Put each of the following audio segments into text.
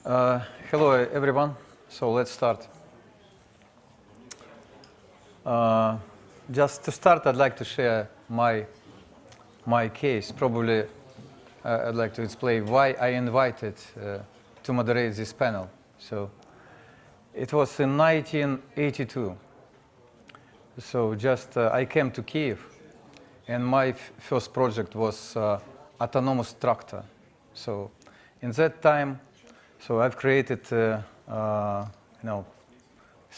Hello, everyone. So let's start. Just to start, I'd like to share my case. Probably, I'd like to explain why I invited to moderate this panel. So it was in 1982. So just I came to Kyiv, and my first project was autonomous tractor. So in that time, so I've created, so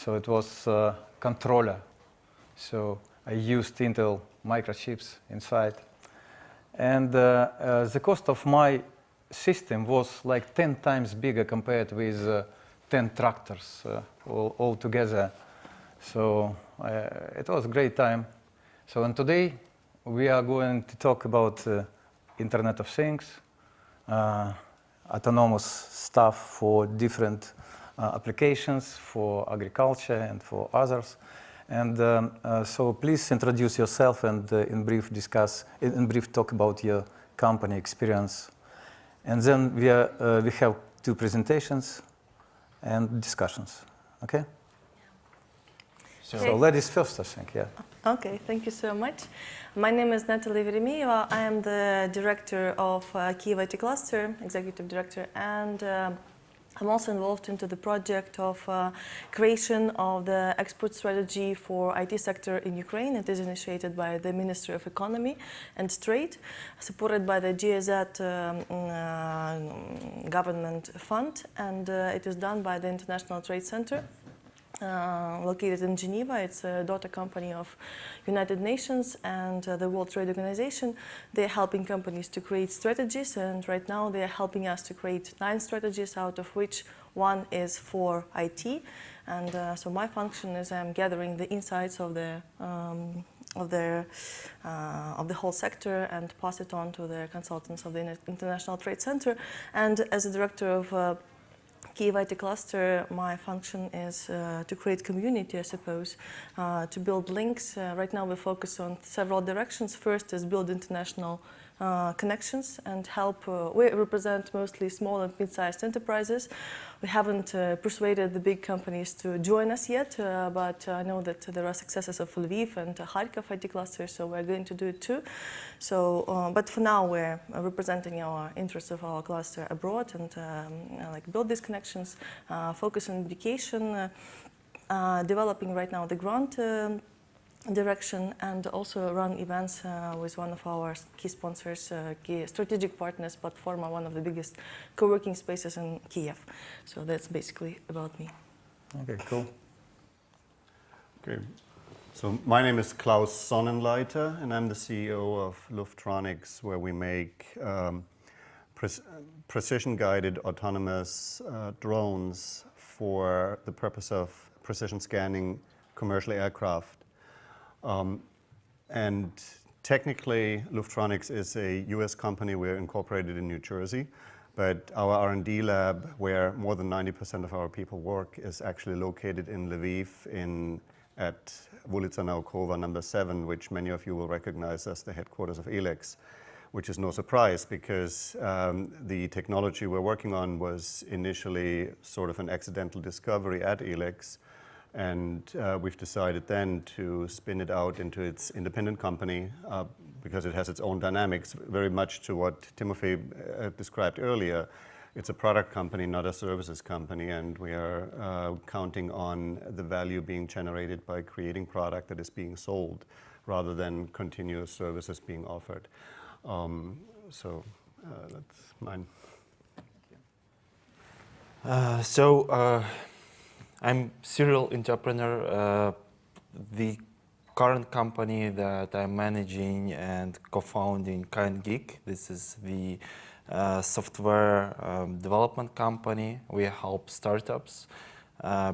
it was controller. So I used Intel microchips inside. And the cost of my system was like 10 times bigger compared with 10 tractors all together. So it was a great time. So and today we are going to talk about Internet of Things, autonomous stuff for different applications, for agriculture and for others. And so please introduce yourself and in brief talk about your company experience. And then we have two presentations and discussions, okay? So ladies first, I think, yeah. Okay, thank you so much. My name is Nataly Veremeeva. I am the director of Kyiv IT cluster, executive director, and I'm also involved into the project of creation of the export strategy for IT sector in Ukraine. It is initiated by the Ministry of Economy and Trade, supported by the GIZ government fund, and it is done by the International Trade Center. Located in Geneva. It's a daughter company of United Nations and the World Trade Organization. They're helping companies to create strategies, and right now they are helping us to create 9 strategies, out of which 1 is for IT. And so my function is I'm gathering the insights of the whole sector and pass it on to the consultants of the International Trade Center. And as a director of Kyiv IT cluster, my function is to create community, I suppose, to build links. Right now we focus on several directions. First is build international connections and help. We represent mostly small and mid-sized enterprises. We haven't persuaded the big companies to join us yet, but I know that there are successes of Lviv and Kharkiv IT cluster, so we're going to do it too. So, but for now we're representing our interests of our cluster abroad and like build these connections, focus on education, developing right now the grant direction, and also run events with one of our key sponsors, key strategic partners, Platforma, one of the biggest co-working spaces in Kyiv. So that's basically about me. Okay, cool. Okay, so my name is Klaus Sonnenleiter, and I'm the CEO of Luftronix, where we make precision-guided autonomous drones for the purpose of precision scanning commercial aircraft. And technically, Luftronix is a US company. We're incorporated in New Jersey, but our R&D lab, where more than 90% of our people work, is actually located in Lviv at Ulica Naukova number 7, which many of you will recognize as the headquarters of Elex, which is no surprise because the technology we're working on was initially sort of an accidental discovery at Elex. And we've decided then to spin it out into its independent company because it has its own dynamics, very much to what Timothy described earlier. It's a product company, not a services company, and we are counting on the value being generated by creating product that is being sold rather than continuous services being offered. So that's mine. I'm serial entrepreneur. The current company that I'm managing and co-founding KindGeek. This is the software development company. We help startups.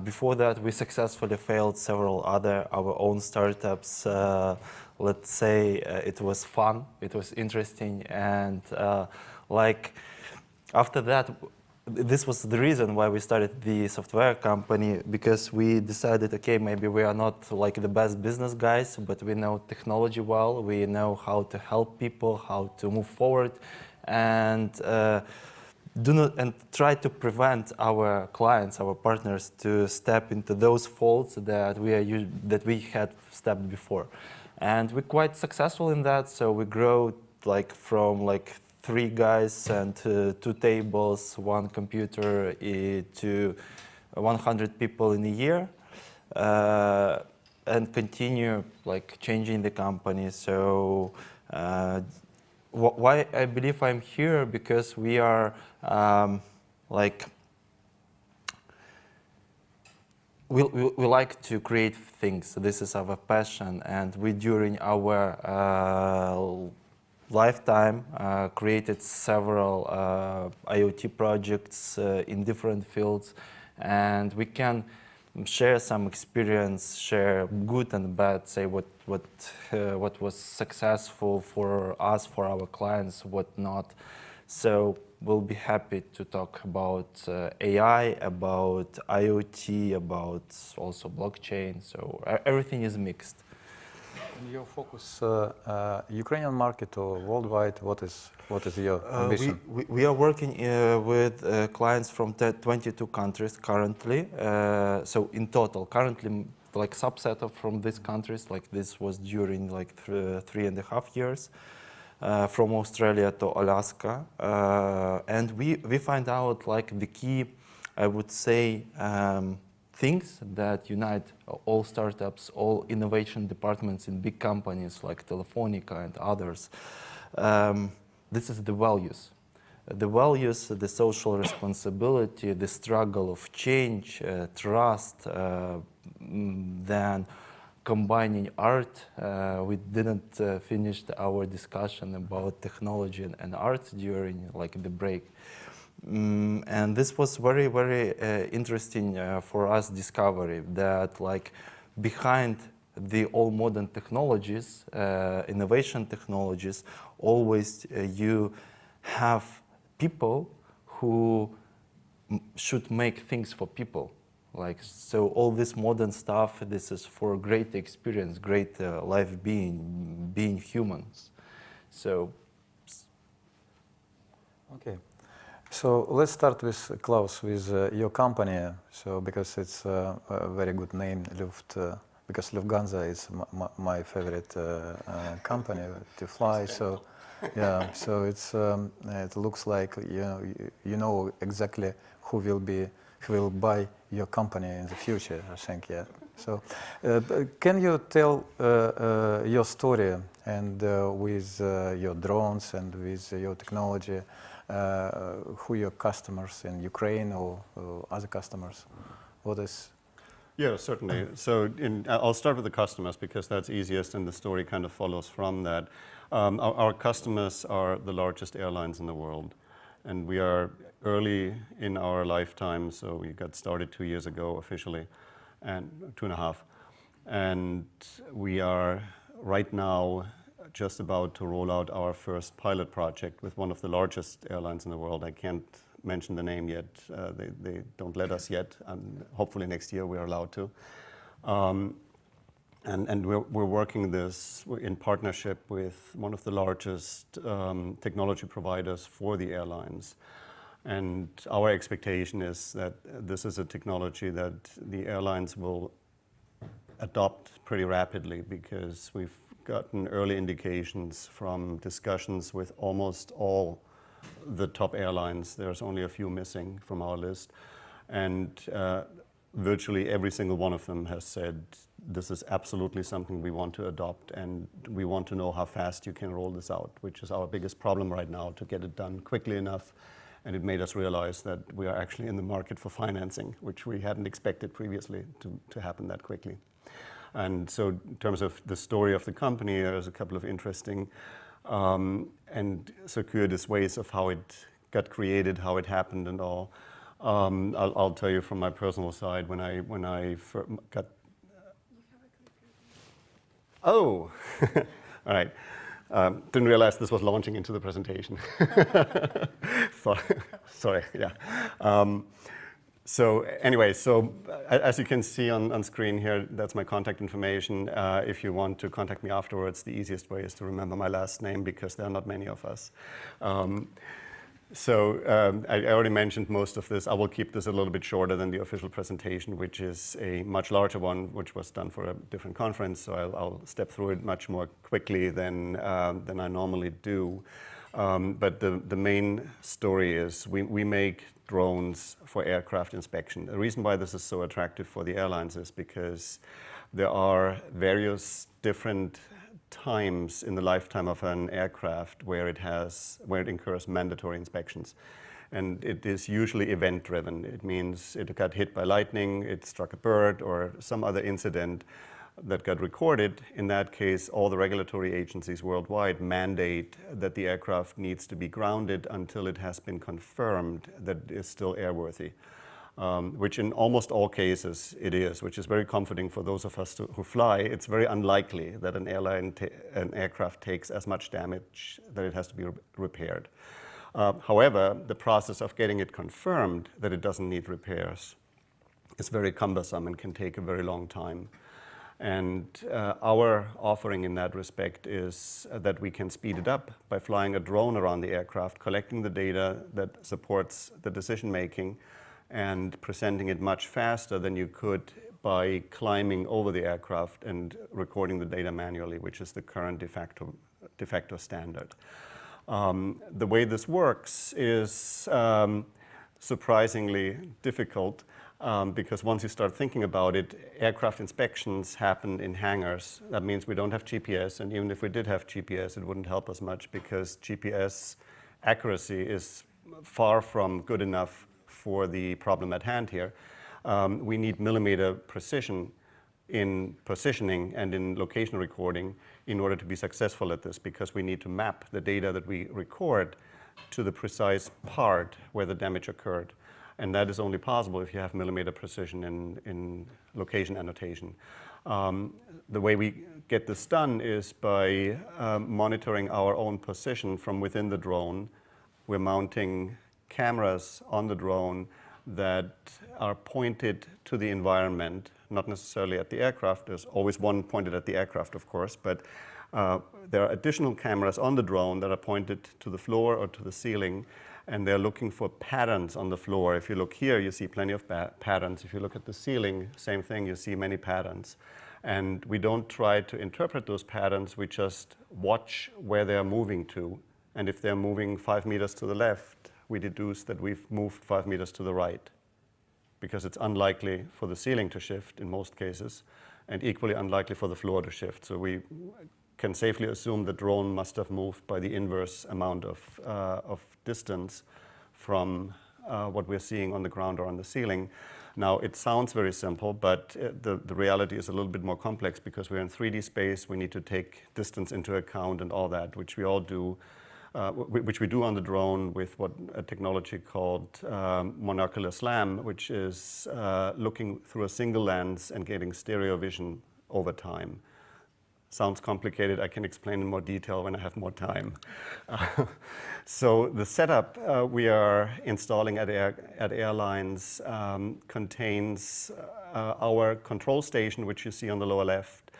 Before that, we successfully failed several other our own startups. Let's say it was fun, it was interesting, and like after that, this was the reason why we started the software company, because we decided, okay, maybe we are not like the best business guys, but we know technology well, we know how to help people, how to move forward, and and try to prevent our clients, our partners, to step into those faults that we had stepped before. And we're quite successful in that. So we grow like from like 3 guys and 2 tables, 1 computer to 100 people in a year, and continue like changing the company. So why I believe I'm here, because we are we like to create things. This is our passion, and we during our lifetime created several IoT projects in different fields, and we can share some experience, share good and bad, say what was successful for us, for our clients, what not. So we'll be happy to talk about AI, about IoT, about also blockchain. So everything is mixed. Your focus, Ukrainian market or worldwide? What is your ambition? We are working with clients from 22 countries currently. So in total, currently, like subset of from these countries, like this was during like 3.5 years, from Australia to Alaska, and we find out like the key, I would say, things that unite all startups, all innovation departments in big companies like Telefonica and others. This is the values. The values, the social responsibility, the struggle of change, trust, then combining art. We didn't finish our discussion about technology and art during like the break. And this was very, very interesting for us discovery that like behind the all modern technologies, innovation technologies, always you have people who should make things for people. Like, so all this modern stuff, this is for great experience, great life being humans. So. Okay. So let's start with Klaus, with your company. So because it's a very good name, because Lufthansa is my favorite company to fly. So yeah, so it looks like you know exactly who will buy your company in the future, I think. Yeah. So can you tell your story and with your drones and with your technology? Who are your customers in Ukraine or other customers? What is? Yeah, certainly. So I'll start with the customers because that's easiest and the story kind of follows from that. Our customers are the largest airlines in the world, and we are early in our lifetime. So we got started 2 years ago officially, and 2.5. And we are right now just about to roll out our first pilot project with one of the largest airlines in the world. I can't mention the name yet. They don't let us yet, and hopefully next year we are allowed to. And we're working this in partnership with one of the largest technology providers for the airlines. And our expectation is that this is a technology that the airlines will adopt pretty rapidly, because we've gotten early indications from discussions with almost all the top airlines. There's only a few missing from our list. And virtually every single one of them has said, this is absolutely something we want to adopt, and we want to know how fast you can roll this out, which is our biggest problem right now, to get it done quickly enough. And it made us realize that we are actually in the market for financing, which we hadn't expected previously to happen that quickly. And so in terms of the story of the company, there's a couple of interesting and circuitous ways of how it got created, how it happened and all. I'll tell you from my personal side, when I got... Oh, all right. Didn't realize this was launching into the presentation. Sorry, yeah. So anyway, so as you can see on screen here, that's my contact information. If you want to contact me afterwards, the easiest way is to remember my last name, because there are not many of us. So I already mentioned most of this. I will keep this a little bit shorter than the official presentation, which is a much larger one, which was done for a different conference. So I'll step through it much more quickly than I normally do. But the main story is we make drones for aircraft inspection. The reason why this is so attractive for the airlines is because there are various different times in the lifetime of an aircraft where it incurs mandatory inspections. And it is usually event-driven. It means it got hit by lightning, it struck a bird, or some other incident that got recorded. In that case, all the regulatory agencies worldwide mandate that the aircraft needs to be grounded until it has been confirmed that it is still airworthy. Which in almost all cases it is, which is very comforting for those of us who fly. It's very unlikely that an aircraft takes as much damage that it has to be repaired. However, the process of getting it confirmed that it doesn't need repairs is very cumbersome and can take a very long time. And our offering in that respect is that we can speed it up by flying a drone around the aircraft, collecting the data that supports the decision making, and presenting it much faster than you could by climbing over the aircraft and recording the data manually, which is the current de facto standard. The way this works is surprisingly difficult because once you start thinking about it, aircraft inspections happen in hangars. That means we don't have GPS, and even if we did have GPS, it wouldn't help us much because GPS accuracy is far from good enough for the problem at hand here. We need millimeter precision in positioning and in location recording in order to be successful at this, because we need to map the data that we record to the precise part where the damage occurred. And that is only possible if you have millimeter precision in location annotation. The way we get this done is by monitoring our own position from within the drone. We're mounting cameras on the drone that are pointed to the environment, not necessarily at the aircraft. There's always one pointed at the aircraft, of course, but there are additional cameras on the drone that are pointed to the floor or to the ceiling, and they're looking for patterns on the floor. If you look here, you see plenty of patterns. If you look at the ceiling, same thing, you see many patterns. And we don't try to interpret those patterns, we just watch where they're moving to. And if they're moving 5 meters to the left, we deduce that we've moved 5 meters to the right, because it's unlikely for the ceiling to shift in most cases, and equally unlikely for the floor to shift. So we can safely assume the drone must have moved by the inverse amount of distance from what we're seeing on the ground or on the ceiling. Now, it sounds very simple, but the reality is a little bit more complex because we're in 3D space. We need to take distance into account and all that, which we all do. Which we do on the drone with a technology called monocular SLAM, which is looking through a single lens and getting stereo vision over time. Sounds complicated. I can explain in more detail when I have more time. So the setup we are installing at airlines contains our control station, which you see on the lower left,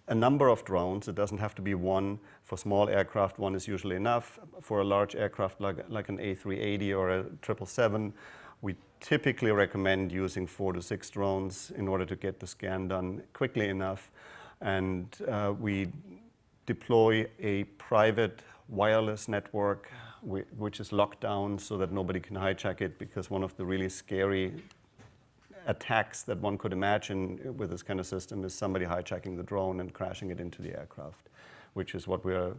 a number of drones. It doesn't have to be one. For small aircraft, one is usually enough. For a large aircraft like an A380 or a 777, we typically recommend using 4 to 6 drones in order to get the scan done quickly enough. And we deploy a private wireless network which is locked down so that nobody can hijack it, because one of the really scary attacks that one could imagine with this kind of system is somebody hijacking the drone and crashing it into the aircraft, which is what we're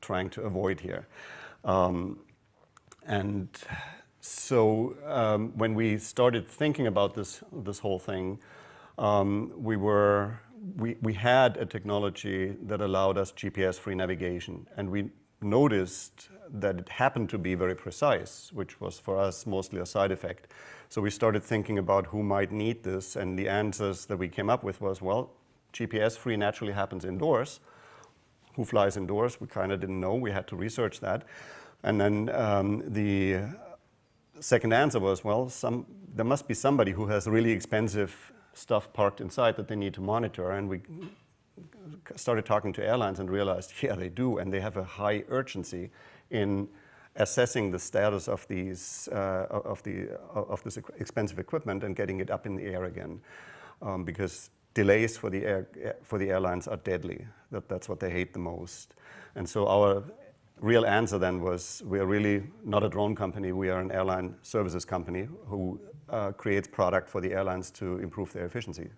trying to avoid here. And so when we started thinking about this whole thing, we had a technology that allowed us GPS-free navigation, and we noticed that it happened to be very precise, which was for us mostly a side effect. So we started thinking about who might need this, and the answers that we came up with was, well, GPS-free naturally happens indoors. Who flies indoors? We kind of didn't know. We had to research that. And then the second answer was, well, there must be somebody who has really expensive stuff parked inside that they need to monitor. And we started talking to airlines and realized, yeah, they do, and they have a high urgency in assessing the status of these of this expensive equipment and getting it up in the air again, because delays for the airlines are deadly. That's what they hate the most. And so our real answer then was, we are really not a drone company. We are an airline services company who creates product for the airlines to improve their efficiency.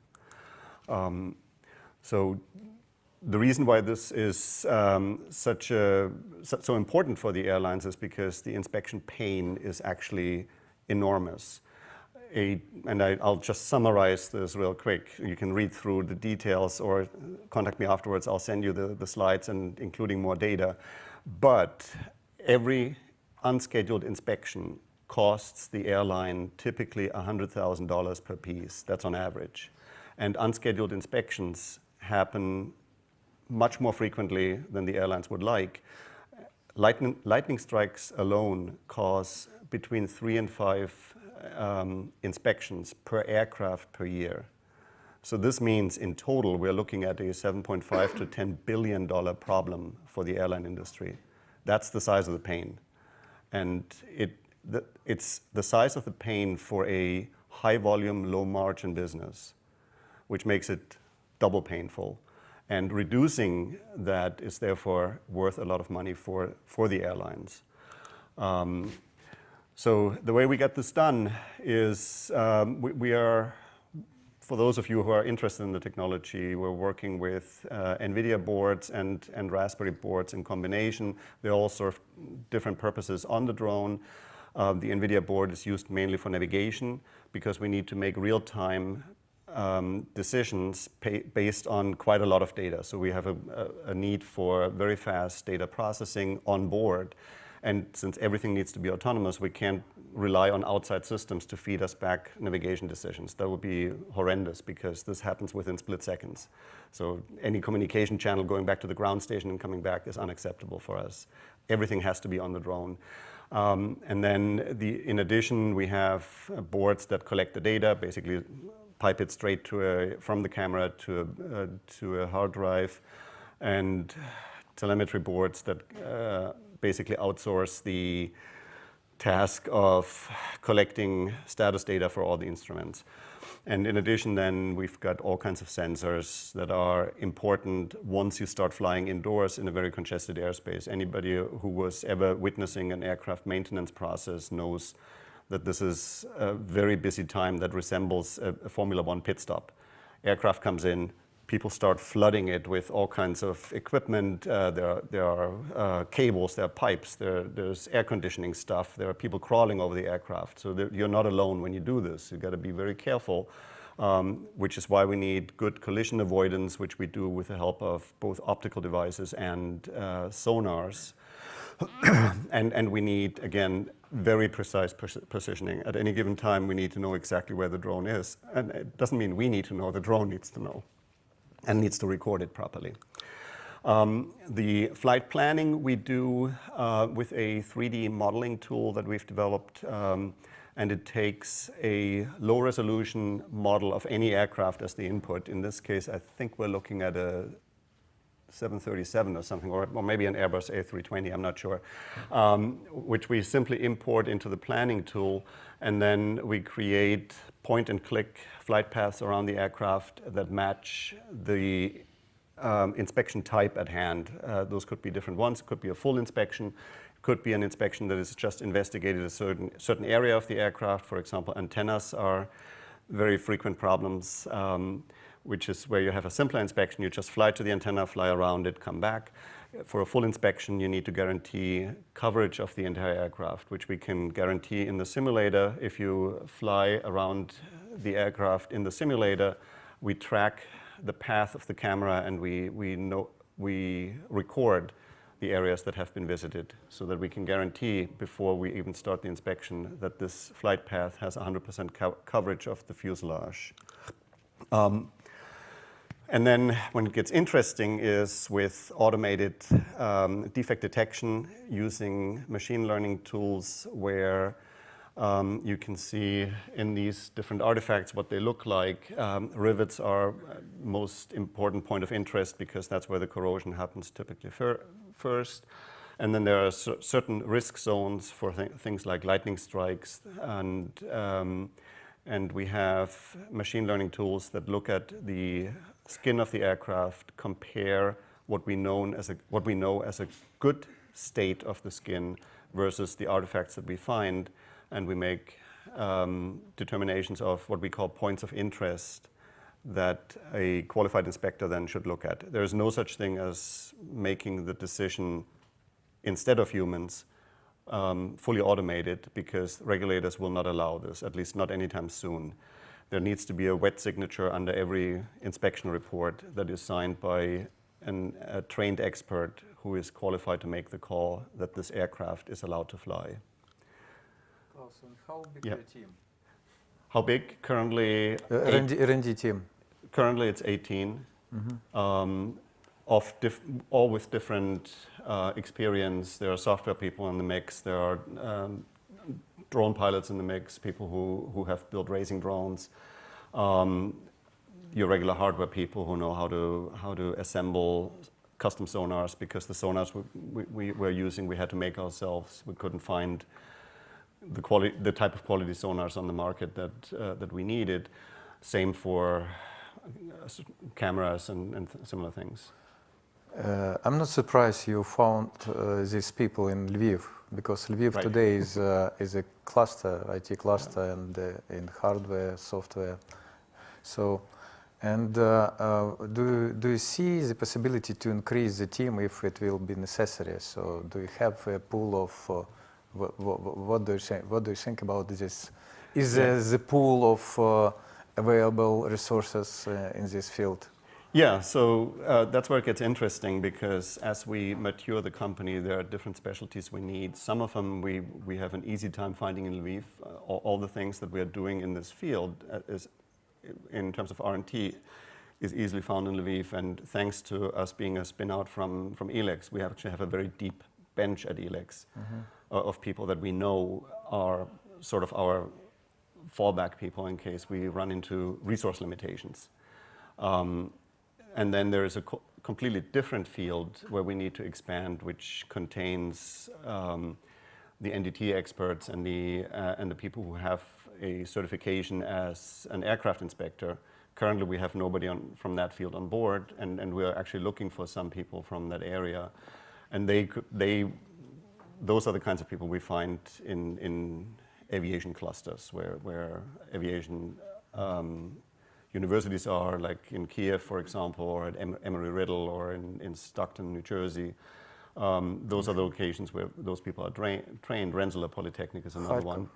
So the reason why this is so important for the airlines is because the inspection pain is actually enormous. I'll just summarize this real quick. You can read through the details or contact me afterwards. I'll send you the slides and including more data. But every unscheduled inspection costs the airline typically $100,000 per piece. That's on average. And unscheduled inspections happen much more frequently than the airlines would like. Lightning strikes alone cause between 3 and 5 inspections per aircraft per year. So this means in total we're looking at a $7.5 to $10 billion problem for the airline industry. That's the size of the pain. And it's the size of the pain for a high volume, low margin business, which makes it double painful. And reducing that is therefore worth a lot of money for the airlines. So the way we get this done is we are, for those of you who are interested in the technology, we're working with NVIDIA boards and Raspberry boards in combination. They all serve different purposes on the drone. The NVIDIA board is used mainly for navigation because we need to make real-time decisions based on quite a lot of data. So we have a need for very fast data processing on board. And since everything needs to be autonomous, we can't rely on outside systems to feed us back navigation decisions. That would be horrendous because this happens within split seconds. So any communication channel going back to the ground station and coming back is unacceptable for us. Everything has to be on the drone. And then in addition, we have boards that collect the data, basically pipe it straight from the camera to a hard drive, and telemetry boards that basically outsource the task of collecting status data for all the instruments. And in addition, then we've got all kinds of sensors that are important once you start flying indoors in a very congested airspace. Anybody who was ever witnessing an aircraft maintenance process knows that this is a very busy time that resembles a Formula One pit stop. Aircraft comes in, people start flooding it with all kinds of equipment. There are cables, there are pipes, there's air conditioning stuff, there are people crawling over the aircraft. So you're not alone when you do this. You've got to be very careful, which is why we need good collision avoidance, which we do with the help of both optical devices and sonars. And we need, again, very precise positioning. At any given time, we need to know exactly where the drone is. And it doesn't mean we need to know, the drone needs to know and needs to record it properly. The flight planning we do with a 3D modeling tool that we've developed, and it takes a low-resolution model of any aircraft as the input. In this case, I think we're looking at a 737 or something, or maybe an Airbus A320, I'm not sure, which we simply import into the planning tool, and then we create point-and-click flight paths around the aircraft that match the inspection type at hand. Those could be different ones. It could be a full inspection. It could be an inspection that is just investigated a certain area of the aircraft. For example, antennas are very frequent problems, which is where you have a simpler inspection. You just fly to the antenna, fly around it, come back. For a full inspection, you need to guarantee coverage of the entire aircraft, which we can guarantee in the simulator. If you fly around the aircraft in the simulator, we track the path of the camera and we record the areas that have been visited so that we can guarantee before we even start the inspection that this flight path has 100% coverage of the fuselage. And then when it gets interesting is with automated defect detection using machine learning tools where you can see in these different artifacts what they look like. Rivets are most important point of interest because that's where the corrosion happens typically first. And then there are certain risk zones for things like lightning strikes, and we have machine learning tools that look at the skin of the aircraft, compare what we know as a good state of the skin versus the artifacts that we find, and we make determinations of what we call points of interest that a qualified inspector then should look at. There is no such thing as making the decision instead of humans fully automated, because regulators will not allow this, at least not anytime soon. There needs to be a wet signature under every inspection report that is signed by a trained expert who is qualified to make the call that this aircraft is allowed to fly. Klaus, and how big is your team? How big? Currently, R&D team. Currently it's 18, all with different experience. There are software people in the mix, there are drone pilots in the mix, people who have built racing drones, your regular hardware people who know how to assemble custom sonars, because the sonars we were using we had to make ourselves. We couldn't find the type of quality sonars on the market that we needed. Same for cameras and similar things. I'm not surprised you found these people in Lviv, because Lviv today is a cluster, IT cluster, and in hardware, software. So, and do you see the possibility to increase the team if it will be necessary? So, do you have a pool of what do you think? What do you think about this? Is the pool of available resources in this field? Yeah, so that's where it gets interesting, because as we mature the company, there are different specialties we need. Some of them we have an easy time finding in Lviv. All the things that we are doing in this field is, in terms of R&D, is easily found in Lviv. And thanks to us being a spin-out from Elex, we actually have a very deep bench at Elex of people that we know are sort of our fallback people in case we run into resource limitations. And then there is a completely different field where we need to expand, which contains the NDT experts and the people who have a certification as an aircraft inspector. Currently, we have nobody from that field on board, and we are actually looking for some people from that area. And those are the kinds of people we find in aviation clusters, where aviation universities are, like in Kyiv, for example, or at Emory-Riddle, or in Stockton, New Jersey. Those are the locations where those people are trained. Rensselaer Polytechnic is another one.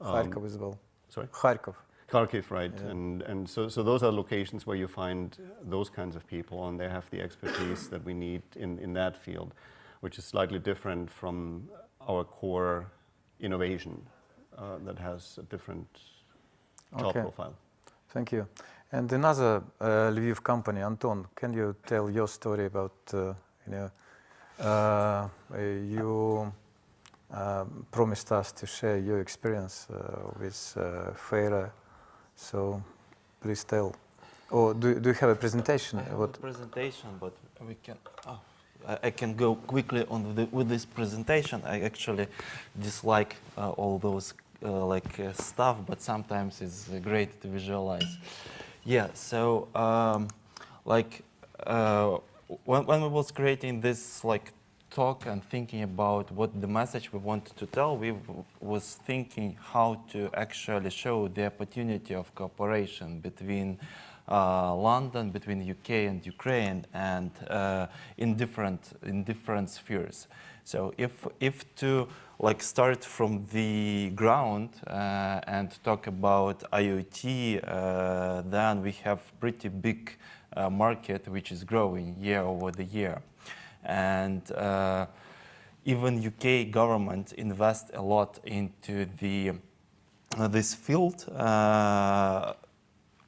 Kharkov as well. Sorry? Kharkiv, right. Yeah. And so those are locations where you find those kinds of people, and they have the expertise that we need in that field, which is slightly different from our core innovation that has a different job profile. Thank you. And another Lviv company, Anton, can you tell your story about, you promised us to share your experience with FAIRA, so please tell. Or do you have a presentation? I have a presentation, but we can. Oh, I can go quickly on with this presentation. I actually dislike all those stuff, but sometimes it's great to visualize. Yeah, so when we was creating this talk and thinking about what the message we wanted to tell, we was thinking how to actually show the opportunity of cooperation between London, between UK and Ukraine, and in different spheres. So if to start from the ground and talk about IoT, then we have pretty big market which is growing year over the year. And even UK government invest a lot into this field.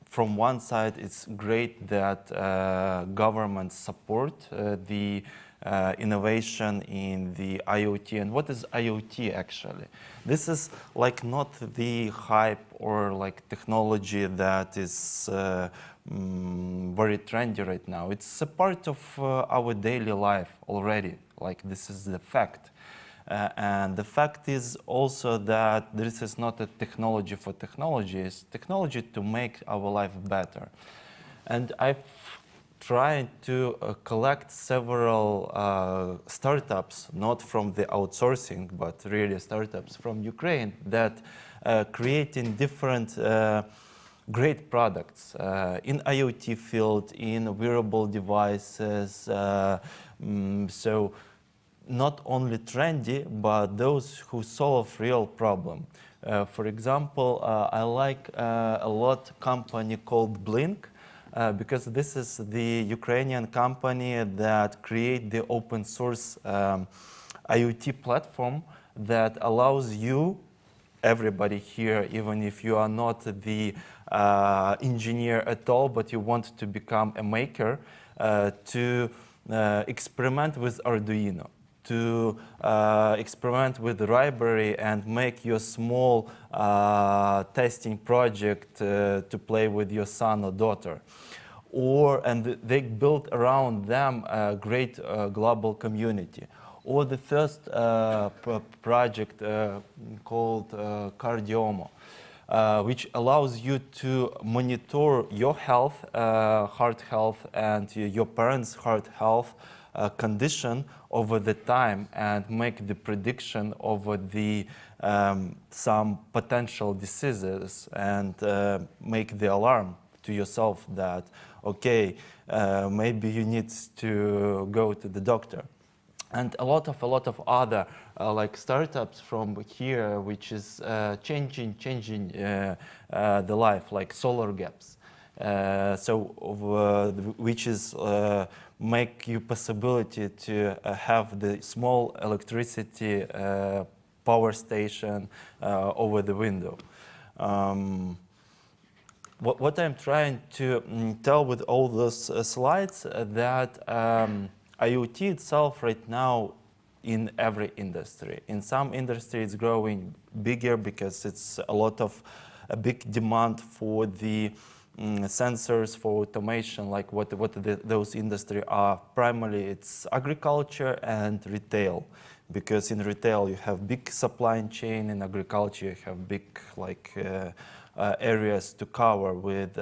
From one side, it's great that governments support the innovation in the IoT. And what is IoT actually? This is not the hype or technology that is very trendy right now. It's a part of our daily life already. Like, this is the fact. And the fact is also that this is not a technology for technology, it's technology to make our life better. And I've tried to collect several startups, not from the outsourcing, but really startups from Ukraine that creating different great products in IoT field, in wearable devices, so not only trendy, but those who solve real problem. For example, I like a lot company called Blink, because this is the Ukrainian company that create the open source IoT platform that allows you, everybody here, even if you are not the engineer at all, but you want to become a maker, to experiment with Arduino, to experiment with the library and make your small testing project to play with your son or daughter. And they built around them a great global community. Or the first project called Cardiomo, which allows you to monitor your health, heart health, and your parents' heart health condition over the time and make the prediction over the some potential diseases and make the alarm to yourself that, okay, maybe you need to go to the doctor. And a lot of other like startups from here, which is changing the life, like solar gaps. Which is make you possibility to have the small electricity power station over the window. What I'm trying to tell with all those slides that IoT itself right now in every industry. In some industry it's growing bigger because it's a big demand for the sensors, for automation, like what those industries are. Primarily it's agriculture and retail, because in retail you have big supply chain, in agriculture you have big areas to cover with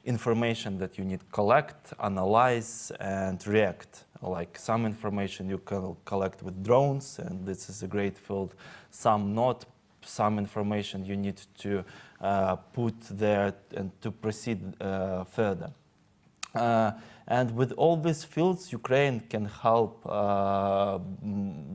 information that you need to collect, analyze, and react. Like some information you can collect with drones, and this is a great field. Some not. Some information you need to put there and to proceed further. And with all these fields, Ukraine can help.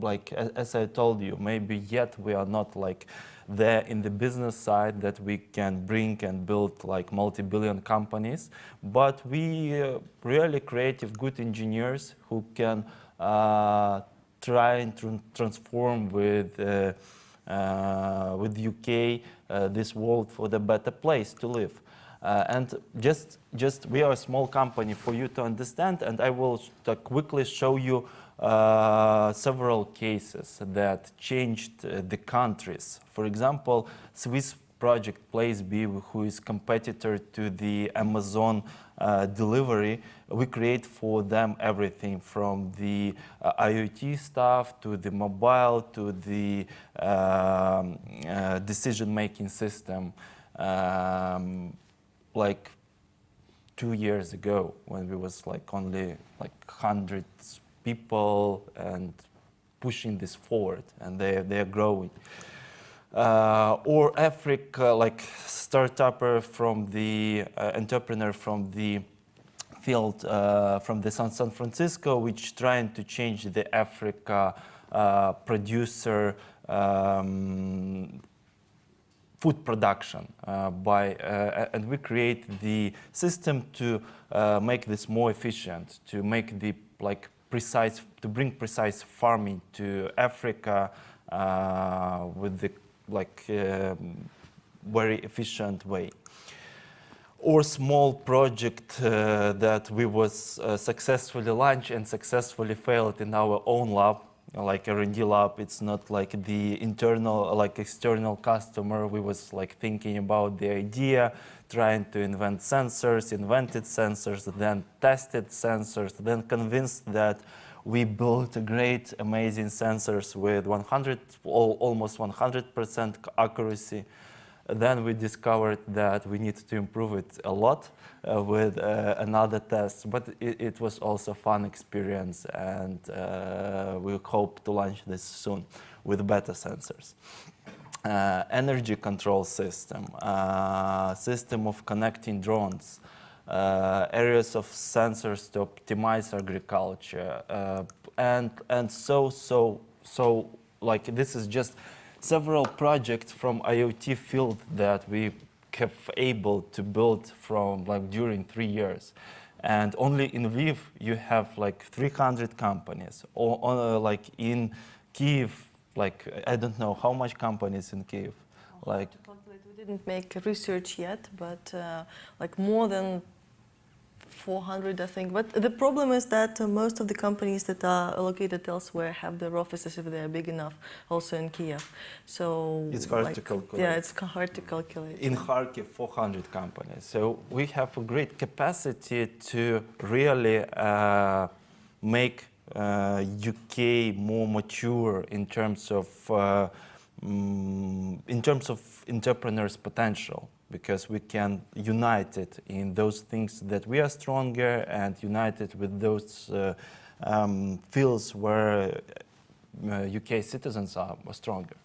Like as I told you, maybe yet we are not like there in the business side that we can bring and build like multi-billion companies, but we really creative, good engineers who can try and transform with UK this world for the better place to live. And just we are a small company for you to understand, and I will quickly show you several cases that changed the countries. For example, Swiss project Place B, who is competitor to the Amazon delivery. We create for them everything from the IoT stuff to the mobile to the decision-making system. Like 2 years ago, when we was like only like hundreds people and pushing this forward, and they're growing. Or Africa, like startupper from the entrepreneur from the field from the San Francisco, which trying to change the Africa producer food production and we create the system to make this more efficient, to make the precise, to bring precise farming to Africa with the very efficient way. Or small project that we was successfully launched and successfully failed in our own lab, like R&D lab. It's not like the internal, like external customer. We was like thinking about the idea, trying to invent sensors, invented sensors, then tested sensors, then convinced that We built great, amazing sensors with almost 100% accuracy. Then we discovered that we need to improve it a lot with another test, but it was also a fun experience, and we hope to launch this soon with better sensors. Energy control system, system of connecting drones, areas of sensors to optimize agriculture, and so like this is just several projects from IoT field that we have able to build from like during 3 years. And only in Lviv you have like 300 companies, or like in Kyiv, like I don't know how much companies in Kyiv. Like we didn't make research yet, but like more than 400, I think. But the problem is that most of the companies that are located elsewhere have their offices, if they are big enough, also in Kyiv. So it's hard to calculate. Yeah, it's hard to calculate. In Kharkiv, 400 companies. So we have a great capacity to really make UK more mature in terms of entrepreneurs' potential, because we can unite it in those things that we are stronger and unite it with those fields where UK citizens are stronger.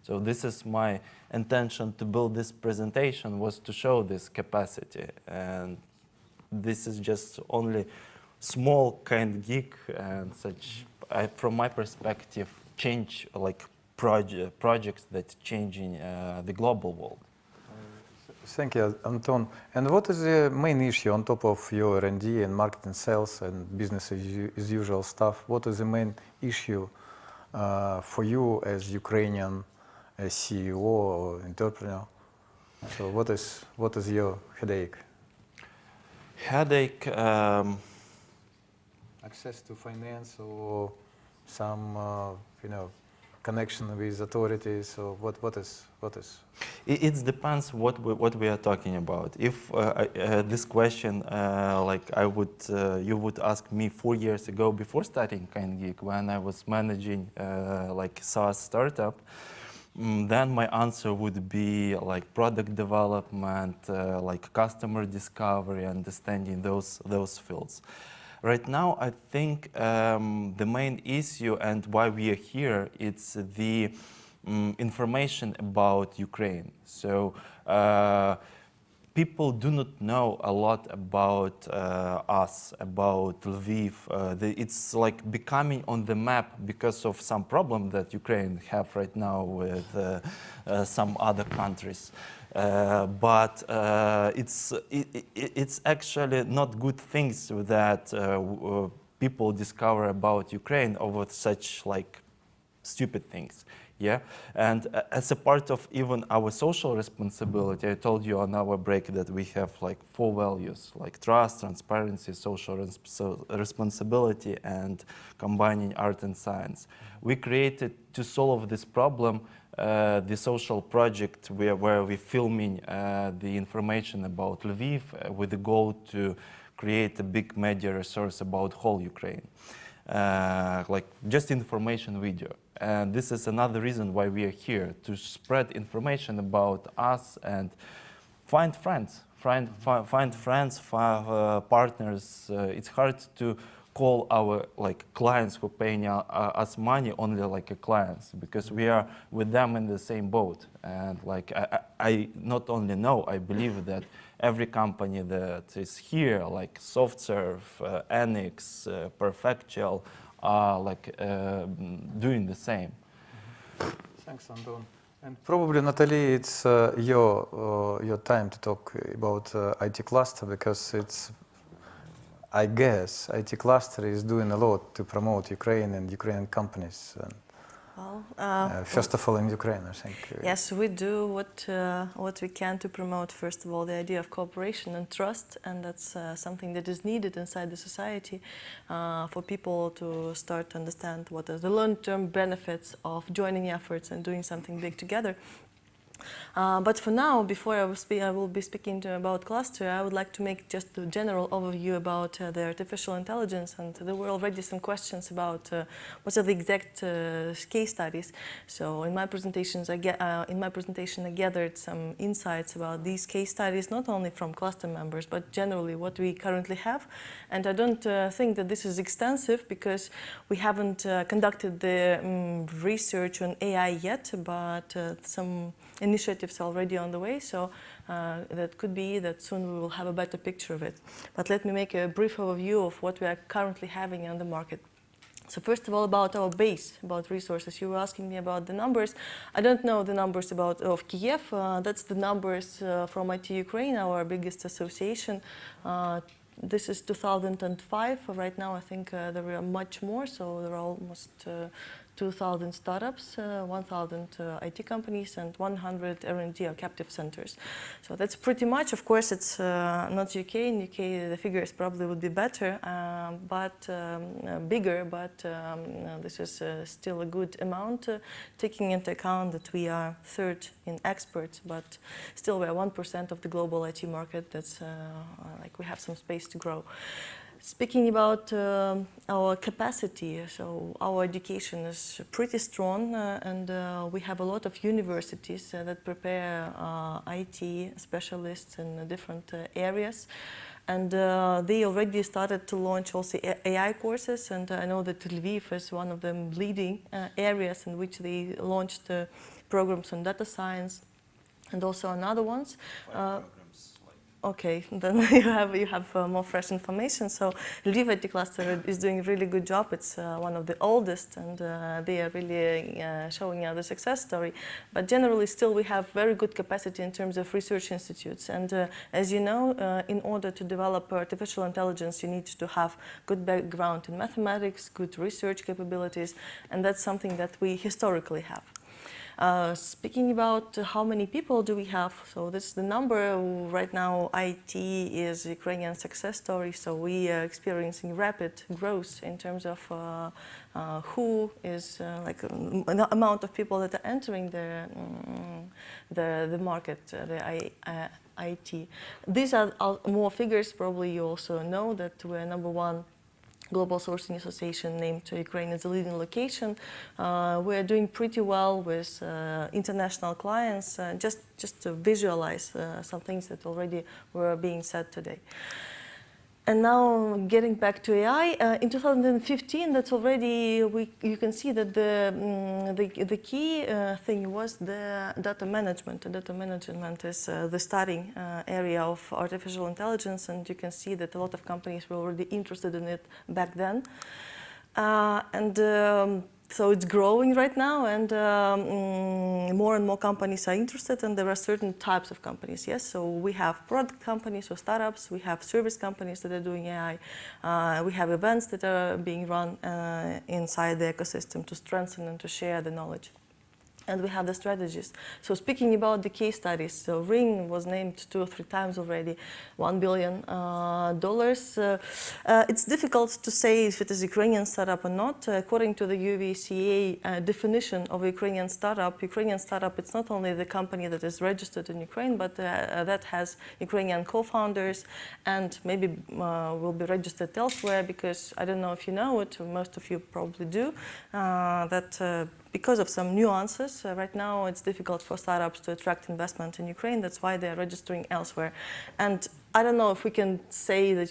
So this is my intention to build this presentation, was to show this capacity. And this is just only small kind geek and such, from my perspective, change like projects that changing the global world. Thank you, Anton. And what is the main issue on top of your R&D and marketing, sales and business as usual stuff? What is the main issue for you as Ukrainian CEO or entrepreneur? So what is your headache? Headache. Access to finance or some connection with authorities, or what is? It depends what we are talking about. If this question, like you would ask me 4 years ago before starting KindGeek, when I was managing like SaaS startup, then my answer would be like product development, like customer discovery, understanding those fields. Right now, I think the main issue and why we are here, it's the information about Ukraine. So people do not know a lot about us, about Lviv. It's like becoming on the map because of some problem that Ukraine have right now with some other countries. But it's actually not good things that people discover about Ukraine over such like stupid things. Yeah, and as a part of even our social responsibility, I told you on our break that we have like 4 values, like trust, transparency, social responsibility, and combining art and science. We created, to solve this problem, the social project where we're filming the information about Lviv with the goal to create a big media resource about whole Ukraine, like just information video. And this is another reason why we are here, to spread information about us and find friends, partners. It's hard to call our like clients who paying us money only like a clients, because we are with them in the same boat. And like I not only know, I believe that every company that is here, like SoftServe, Enix, Perfectual, are like doing the same. Thanks, Anton. And probably, Nataly, it's your time to talk about IT cluster, because it's, I guess, IT cluster is doing a lot to promote Ukraine and Ukrainian companies. And first of all, in Ukraine, I think. Yes, we do what we can to promote, first of all, the idea of cooperation and trust, and that's something that is needed inside the society for people to start to understand what are the long-term benefits of joining efforts and doing something big together. But for now, before I will be speaking about cluster, I would like to make just a general overview about the artificial intelligence. And there were already some questions about what are the exact case studies. So in my presentations, I gathered some insights about these case studies, not only from cluster members, but generally what we currently have. And I don't think that this is extensive because we haven't conducted the research on AI yet, but some initiatives already on the way, so that could be that soon we will have a better picture of it. But let me make a brief overview of what we are currently having on the market. So first of all, about our base, about resources. You were asking me about the numbers. I don't know the numbers of Kyiv. That's the numbers from IT Ukraine, our biggest association. This is 2005. Right now, I think there are much more, so there are almost 2,000 startups, 1,000 IT companies, and 100 R&D or captive centers. So that's pretty much. Of course, it's not UK. In UK, the figures probably would be better, bigger, but this is still a good amount, taking into account that we are third in experts, but still we are 1% of the global IT market. That's like we have some space to grow. Speaking about our capacity, so our education is pretty strong, and we have a lot of universities that prepare IT specialists in different areas. And they already started to launch also AI courses, and I know that Lviv is one of the leading areas in which they launched programs on data science and also on other ones. Okay, then you have more fresh information. So Lviv IT cluster is doing a really good job. It's one of the oldest, and they are really showing the success story. But generally, still, we have very good capacity in terms of research institutes. And as you know, in order to develop artificial intelligence, you need to have good background in mathematics, good research capabilities, and that's something that we historically have. Speaking about how many people do we have, so this is the number. Right now, IT is a Ukrainian success story, so we are experiencing rapid growth in terms of who is like the amount of people that are entering the market, the IT. These are more figures. Probably you also know that we're #1 global sourcing association named Ukraine as a leading location. We're doing pretty well with international clients, just to visualize some things that already were being said today. And now getting back to AI, in 2015, that's already, you can see that the key thing was the data management. The data management is the starting area of artificial intelligence, and you can see that a lot of companies were already interested in it back then. So it's growing right now, and more and more companies are interested, and there are certain types of companies, yes? So we have product companies or startups, we have service companies that are doing AI, we have events that are being run inside the ecosystem to strengthen and to share the knowledge. And we have the strategies. So speaking about the case studies, so Ring was named 2 or 3 times already, $1 billion. It's difficult to say if it is a Ukrainian startup or not. According to the UVCA definition of a Ukrainian startup, it's not only the company that is registered in Ukraine, but that has Ukrainian co-founders and maybe will be registered elsewhere, because I don't know if you know it, most of you probably do, that because of some nuances, right now it's difficult for startups to attract investment in Ukraine. That's why they're registering elsewhere. And I don't know if we can say that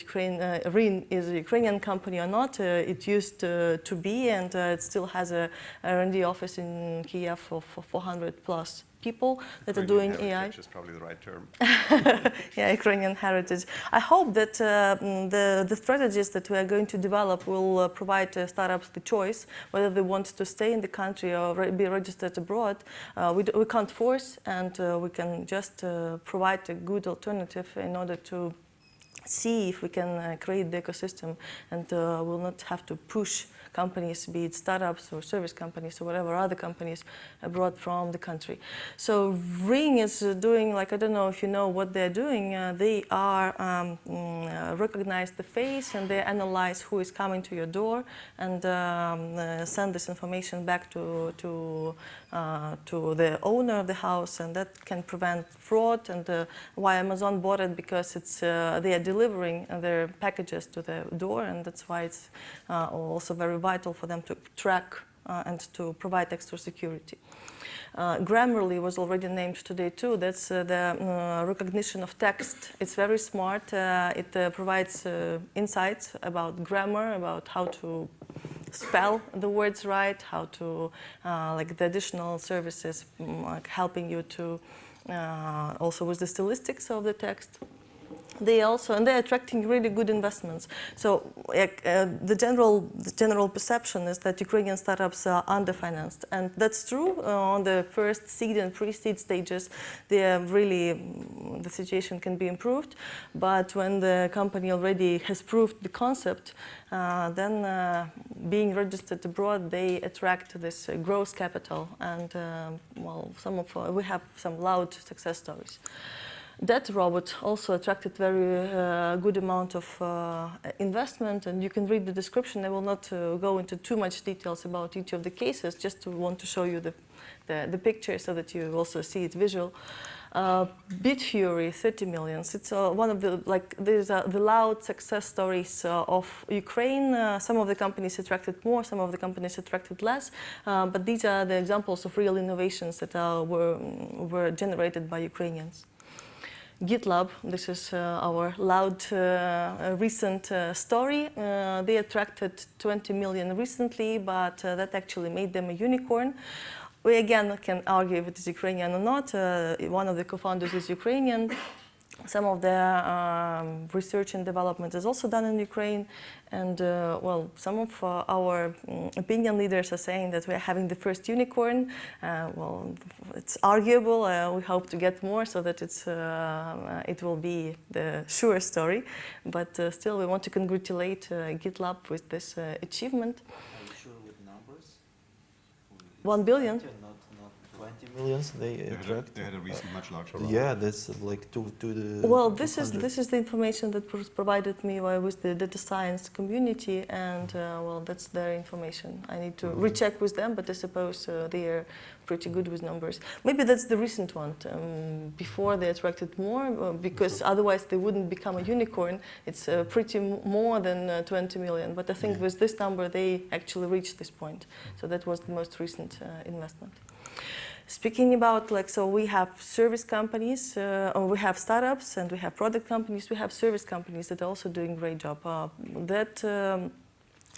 RIN is a Ukrainian company or not. It used to be, and it still has a R&D office in Kyiv of 400 plus people that are doing AI. Is probably the right term. Yeah, Ukrainian heritage. I hope that the strategies that we are going to develop will provide startups the choice whether they want to stay in the country or be registered abroad. We can't force, and we can just provide a good alternative in order to see if we can create the ecosystem and will not have to push companies, be it startups or service companies or whatever other companies abroad from the country. So Ring is doing, like, I don't know if you know what they're doing, they are recognize the face and they analyze who is coming to your door and send this information back to the owner of the house, and that can prevent fraud. And why Amazon bought it, because it's they are delivering their packages to the door, and that's why it's also very vital for them to track and to provide extra security. Grammarly was already named today too. That's the recognition of text. It's very smart. It provides insights about grammar, about how to spell the words right, how to, like the additional services, like helping you to, also with the stylistics of the text. They also, and they're attracting really good investments. So the general perception is that Ukrainian startups are underfinanced, and that's true. On the first seed and pre-seed stages, the situation can be improved. But when the company already has proved the concept, then being registered abroad, they attract this growth capital, and well, we have some loud success stories. That robot also attracted very good amount of investment, and you can read the description. I will not go into too much details about each of the cases, just to want to show you the picture so that you also see it visual. BitFury, 30 million. It's one of the, like, these are the loud success stories of Ukraine. Some of the companies attracted more, some of the companies attracted less, but these are the examples of real innovations that were generated by Ukrainians. GitLab, this is our loud recent story. They attracted 20 million recently, but that actually made them a unicorn. We again can argue if it is Ukrainian or not. One of the co-founders is Ukrainian. Some of their research and development is also done in Ukraine. And well, some of our opinion leaders are saying that we're having the first unicorn. Well, it's arguable. We hope to get more so that it will be the sure story. But still, we want to congratulate GitLab with this achievement. Are you sure with numbers? 1 billion? Not 20 millions they attract. They had a recent much larger round. Yeah, that's like to the. Well, this is the information that was provided me with the data science community, and well, that's their information. I need to recheck with them, but I suppose they are pretty good with numbers. Maybe that's the recent one. Before they attracted more, because otherwise they wouldn't become a unicorn. It's pretty more than 20 million. But I think with this number they actually reached this point. So that was the most recent investment. Speaking about, like, so we have service companies, or we have startups, and we have product companies. We have service companies that are also doing a great job.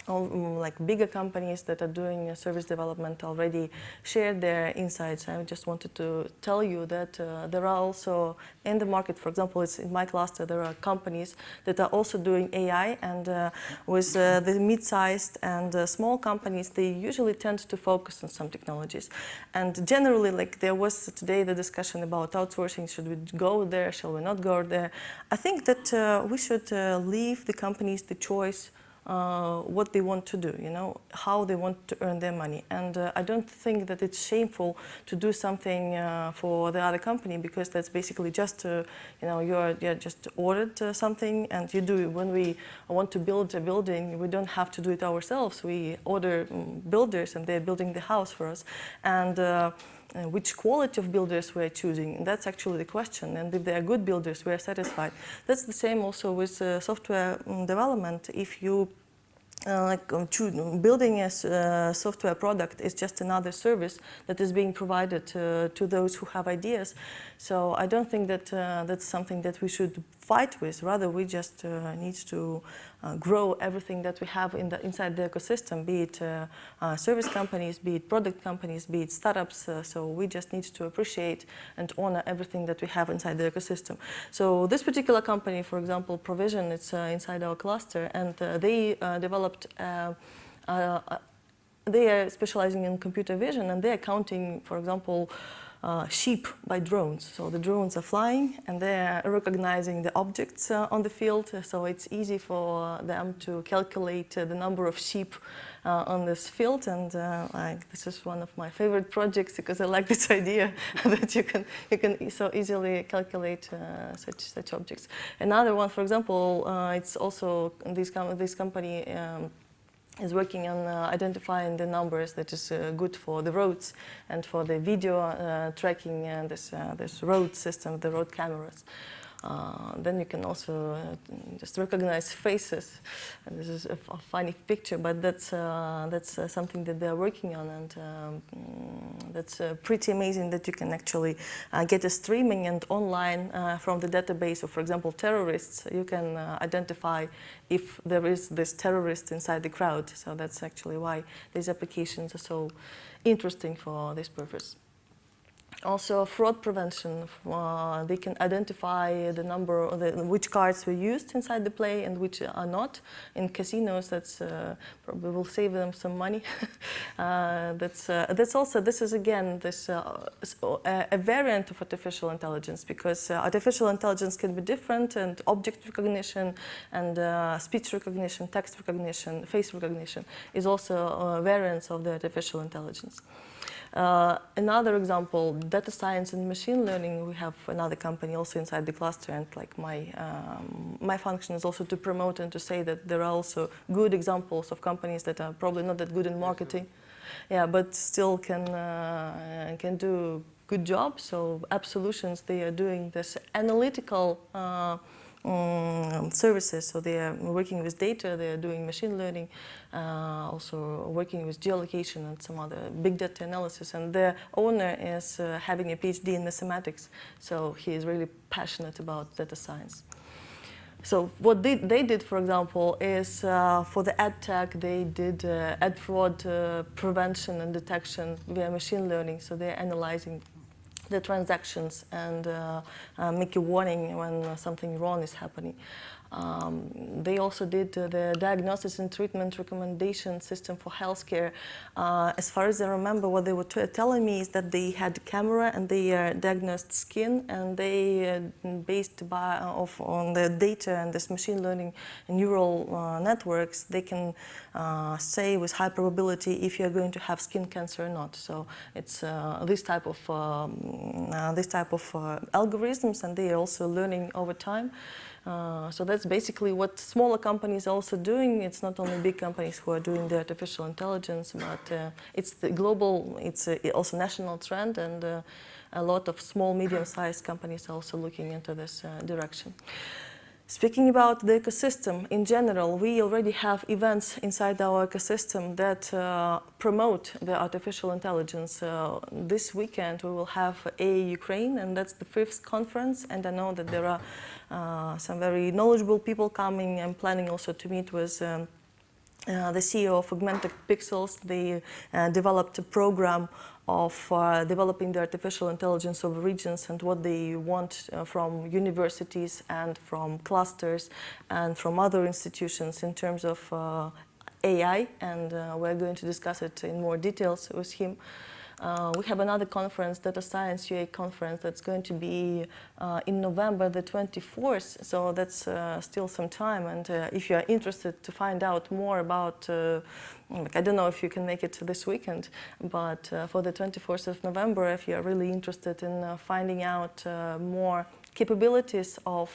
Like bigger companies that are doing service development already shared their insights. I just wanted to tell you that there are also in the market, for example, it's in my cluster, there are companies that are also doing AI, and with the mid-sized and small companies, they usually tend to focus on some technologies. And generally, like there was today the discussion about outsourcing, should we go there, shall we not go there? I think that we should leave the companies the choice what they want to do, you know, how they want to earn their money. And I don't think that it's shameful to do something for the other company, because that's basically just, you know, you're just ordered something and you do it. When we want to build a building, we don't have to do it ourselves. We order builders and they're building the house for us. And which quality of builders we are choosing, and that's actually the question. And if they are good builders, we are satisfied. That's the same also with software development. If you building a software product is just another service that is being provided to those who have ideas. So I don't think that that's something that we should fight with. Rather, we just need to grow everything that we have inside the ecosystem, be it service companies, be it product companies, be it startups. So we just need to appreciate and honor everything that we have inside the ecosystem. So this particular company, for example, Provision, it's inside our cluster, and they developed they are specializing in computer vision, and they are counting, for example, sheep by drones. So the drones are flying and they're recognizing the objects on the field, so it's easy for them to calculate the number of sheep on this field. And this is one of my favorite projects because I like this idea that you can so easily calculate such objects. Another one, for example, it's also this company is working on identifying the numbers that is good for the roads and for the video tracking this road system, the road cameras. Then you can also just recognize faces. And this is a funny picture, but that's something that they're working on, and that's pretty amazing that you can actually get a streaming and online from the database of, for example, terrorists. You can identify if there is this terrorist inside the crowd. So that's actually why these applications are so interesting for this purpose. Also, fraud prevention. They can identify the number, which cards were used inside the play and which are not. In casinos, that's probably will save them some money. That's also, this is again a variant of artificial intelligence, because artificial intelligence can be different, and object recognition and speech recognition, text recognition, face recognition is also variants of the artificial intelligence. Another example, data science and machine learning. We have another company also inside the cluster, and like my function is also to promote and to say that there are also good examples of companies that are probably not that good in marketing, yeah, but still can do good job. So App Solutions, they are doing this analytical services, so they are working with data, they are doing machine learning, also working with geolocation and some other big data analysis, and their owner is having a PhD in mathematics, so he is really passionate about data science. So what they did, for example, is for the ad tech, they did ad fraud prevention and detection via machine learning, so they're analyzing the transactions and make a warning when something wrong is happening. They also did the diagnosis and treatment recommendation system for healthcare. As far as I remember, what they were telling me is that they had a camera and they diagnosed skin, and they based on the data and this machine learning and neural networks, they can say with high probability if you're going to have skin cancer or not. So it's this type of algorithms, and they are also learning over time. So that's basically what smaller companies are also doing. It's not only big companies who are doing the artificial intelligence, but it's the global, it's also national trend, and a lot of small, medium-sized companies are also looking into this direction. Speaking about the ecosystem in general, we already have events inside our ecosystem that promote the artificial intelligence. This weekend we will have Ukraine, and that's the 5th conference, and I know that there are some very knowledgeable people coming. I'm planning also to meet with the CEO of Augmented Pixels. They developed a program of developing the artificial intelligence of regions and what they want from universities and from clusters and from other institutions in terms of AI, and we're going to discuss it in more details with him. We have another conference, Data Science UA conference, that's going to be in November the 24th, so that's still some time. And if you are interested to find out more about, I don't know if you can make it this weekend, but for the 24th of November, if you are really interested in finding out more capabilities of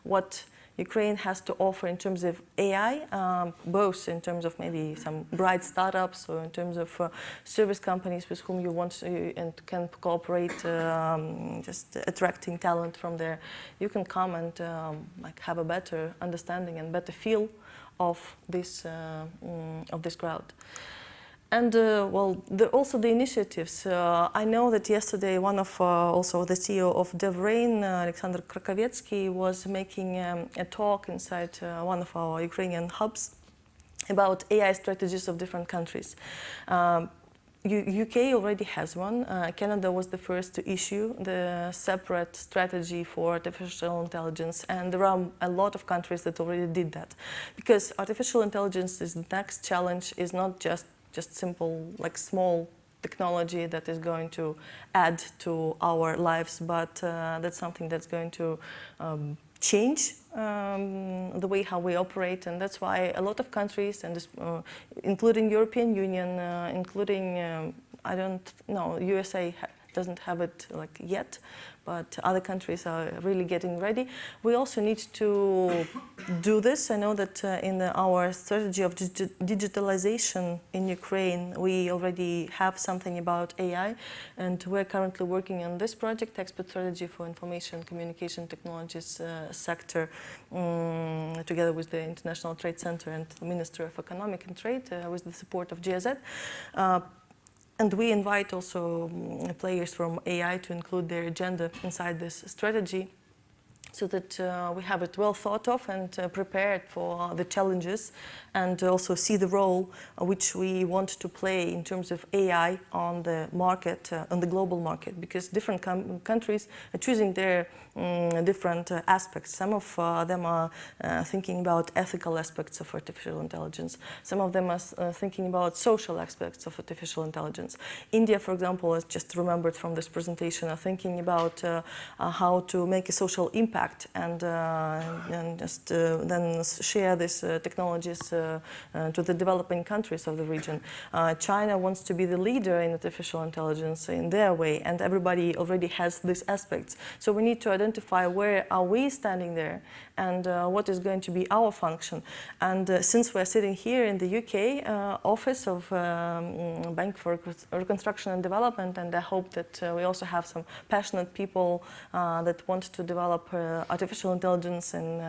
what Ukraine has to offer in terms of AI, both in terms of maybe some bright startups or in terms of service companies with whom you want to and can cooperate, just attracting talent from there. You can come and have a better understanding and better feel of this crowd. And well, also the initiatives. I know that yesterday one of also the CEO of DevRain, Alexander Krakovetsky, was making a talk inside one of our Ukrainian hubs about AI strategies of different countries. UK already has one. Canada was the first to issue the separate strategy for artificial intelligence, and there are a lot of countries that already did that. Because artificial intelligence is the next challenge, is not just just simple, like small technology that is going to add to our lives, but that's something that's going to change the way how we operate, and that's why a lot of countries, and including European Union, including I don't know, USA doesn't have it like yet, but other countries are really getting ready. We also need to do this. I know that in our strategy of digitalization in Ukraine, we already have something about AI, and we're currently working on this project, Expert Strategy for Information Communication Technologies sector, together with the International Trade Center and the Ministry of Economic and Trade, with the support of GIZ. And we invite also players from AI to include their agenda inside this strategy, so that we have it well thought of and prepared for the challenges, and also see the role which we want to play in terms of AI on the market, on the global market, because different countries are choosing their different aspects. Some of them are thinking about ethical aspects of artificial intelligence. Some of them are thinking about social aspects of artificial intelligence. India, for example, as just remembered from this presentation, are thinking about how to make a social impact and just then share these technologies to the developing countries of the region. China wants to be the leader in artificial intelligence in their way, and everybody already has these aspects. So we need to identify where are we standing there, and what is going to be our function. And since we're sitting here in the UK office of Bank for Reconstruction and Development, and I hope that we also have some passionate people that want to develop artificial intelligence in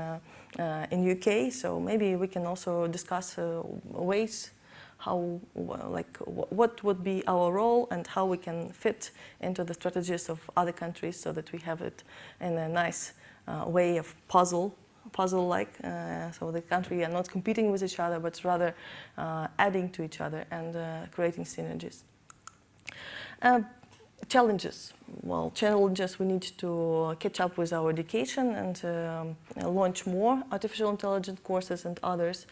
UK, so maybe we can also discuss ways how, like, what would be our role and how we can fit into the strategies of other countries, so that we have it in a nice way of puzzle-like, so the country are not competing with each other, but rather adding to each other and creating synergies. Challenges. Well, challenges, we need to catch up with our education and launch more artificial intelligence courses and others.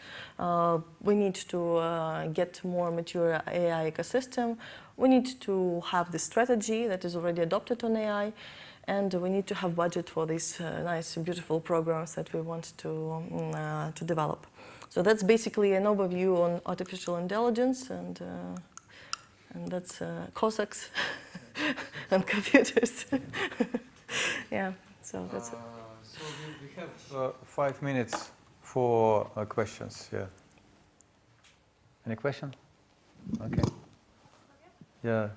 We need to get more mature AI ecosystem. We need to have the strategy that is already adopted on AI, and we need to have budget for these nice, beautiful programs that we want to develop. So that's basically an overview on artificial intelligence, and that's Cossacks and computers. Yeah, so that's it. So we have 5 minutes for questions. Yeah. Any question? Okay. Yeah.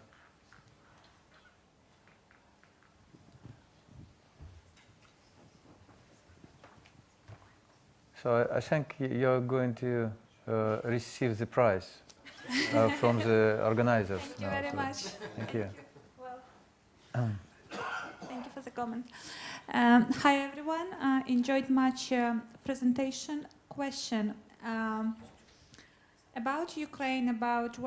So I think you're going to receive the prize from the organizers. Thank you very much. Thank you. Well, thank you for the comment. Hi everyone. Enjoyed much presentation. Question about Ukraine, about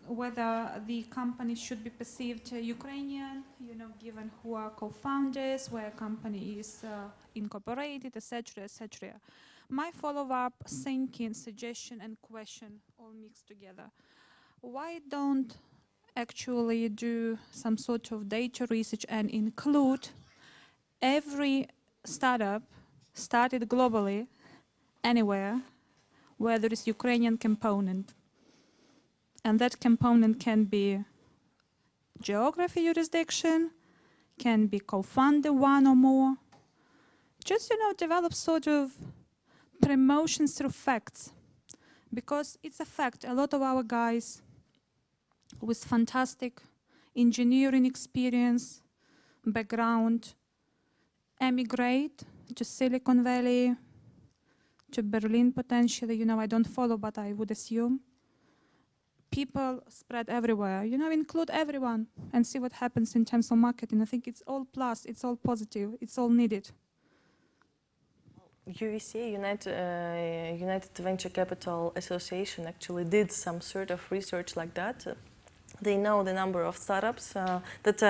whether the company should be perceived Ukrainian, you know, given who are co-founders, where a company is incorporated, etc., etc. My follow-up thinking, suggestion, and question all mixed together. Why don't actually do some sort of data research and include every startup started globally, anywhere, where there is Ukrainian component? And that component can be geography, jurisdiction, can be co-founder, one or more. Just, you know, develop sort of promotion through facts. Because it's a fact, a lot of our guys with fantastic engineering experience, background, emigrate to Silicon Valley, to Berlin potentially, you know, I don't follow, but I would assume. People spread everywhere, you know, include everyone and see what happens in terms of marketing. I think it's all plus, it's all positive, it's all needed. UVC, United Venture Capital Association, actually did some sort of research like that. They know the number of startups that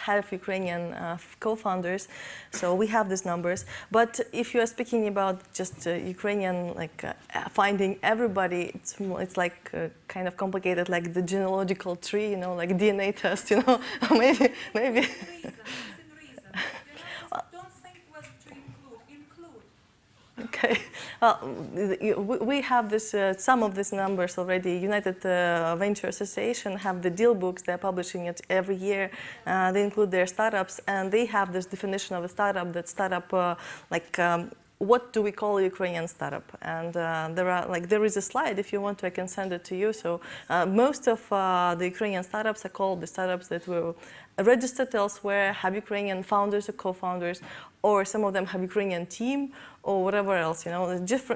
have Ukrainian co-founders, so we have these numbers. But if you are speaking about just Ukrainian, like finding everybody, it's like kind of complicated, like the genealogical tree, you know, like DNA test, you know, maybe. Don't think what to include. Okay, we have this, some of these numbers already. United Venture Association have the deal books. They're publishing it every year. They include their startups, and they have this definition of a startup. That startup, what do we call a Ukrainian startup? And there is a slide. If you want to, I can send it to you. So most of the Ukrainian startups are called the startups that were registered elsewhere, have Ukrainian founders or co-founders, or some of them have Ukrainian team, or whatever else, you know,